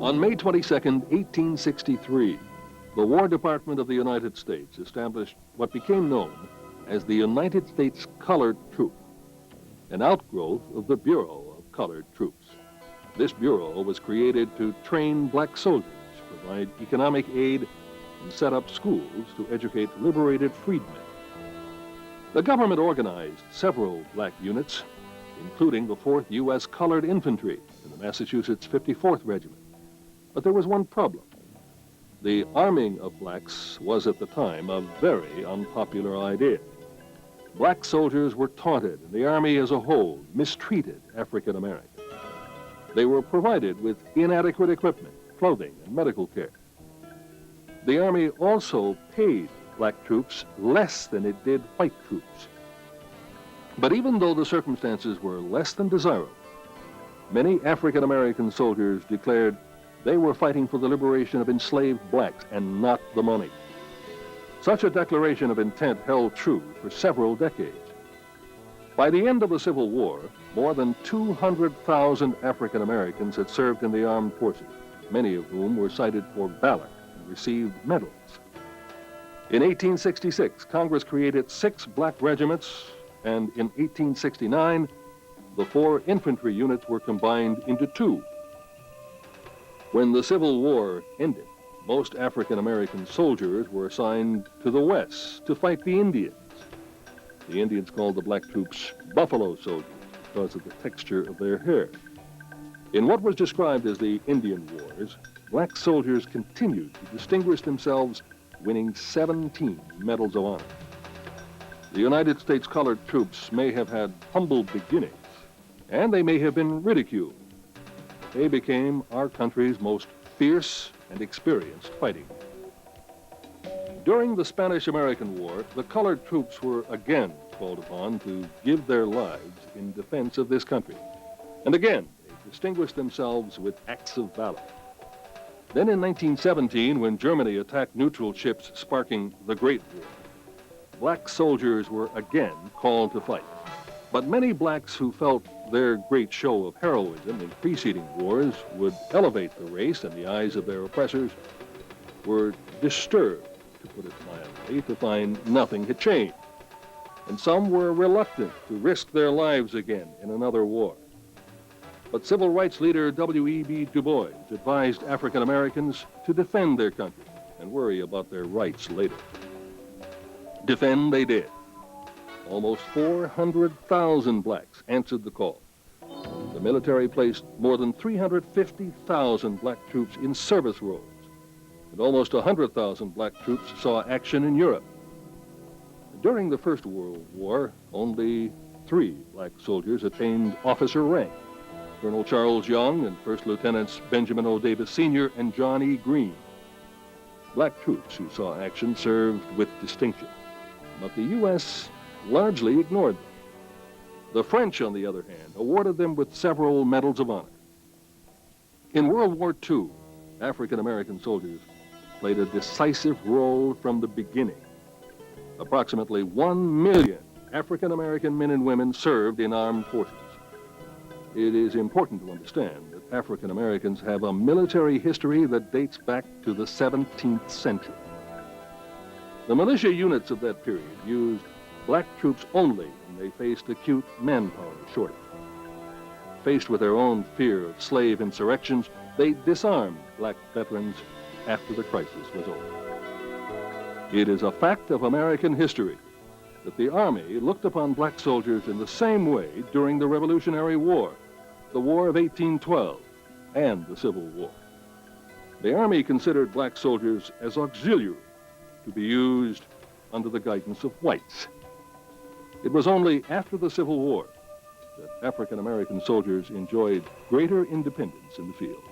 On May 22, 1863, the War Department of the United States established what became known as the United States Colored Troop, an outgrowth of the Bureau of Colored Troops. This bureau was created to train black soldiers, provide economic aid, and set up schools to educate liberated freedmen. The government organized several black units, including the 4th U.S. Colored Infantry in the Massachusetts 54th Regiment. But there was one problem. The arming of blacks was at the time a very unpopular idea. Black soldiers were taunted, and the Army as a whole mistreated African Americans. They were provided with inadequate equipment, clothing, and medical care. The Army also paid black troops less than it did white troops. But even though the circumstances were less than desirable, many African American soldiers declared they were fighting for the liberation of enslaved blacks and not the money. Such a declaration of intent held true for several decades. By the end of the Civil War, more than 200,000 African Americans had served in the armed forces, many of whom were cited for valor and received medals. In 1866, Congress created 6 black regiments, and in 1869, the 4 infantry units were combined into 2. When the Civil War ended, most African American soldiers were assigned to the West to fight the Indians. The Indians called the black troops buffalo soldiers because of the texture of their hair. In what was described as the Indian Wars, black soldiers continued to distinguish themselves, winning 17 medals of honor. The United States Colored Troops may have had humble beginnings, and they may have been ridiculed. They became our country's most fierce and experienced fighting. During the Spanish-American War, the colored troops were again called upon to give their lives in defense of this country. And again, they distinguished themselves with acts of valor. Then in 1917, when Germany attacked neutral ships sparking the Great War, black soldiers were again called to fight. But many blacks who felt their great show of heroism in preceding wars would elevate the race in the eyes of their oppressors were disturbed, to put it mildly, to find nothing had changed. And some were reluctant to risk their lives again in another war. But civil rights leader W.E.B. Du Bois advised African Americans to defend their country and worry about their rights later. Defend they did. Almost 400,000 blacks answered the call. The military placed more than 350,000 black troops in service roles, and almost 100,000 black troops saw action in Europe. During the First World War, only 3 black soldiers attained officer rank: Colonel Charles Young and First Lieutenants Benjamin O. Davis Sr. and John E. Green. Black troops who saw action served with distinction, but the U.S. largely ignored them. The French, on the other hand, awarded them with several medals of honor. In World War II, African American soldiers played a decisive role from the beginning. Approximately 1 million African American men and women served in armed forces. It is important to understand that African Americans have a military history that dates back to the 17th century. The militia units of that period used black troops only when they faced acute manpower shortage. Faced with their own fear of slave insurrections, they disarmed black veterans after the crisis was over. It is a fact of American history that the Army looked upon black soldiers in the same way during the Revolutionary War, the War of 1812, and the Civil War. The Army considered black soldiers as auxiliary to be used under the guidance of whites. It was only after the Civil War that African American soldiers enjoyed greater independence in the field.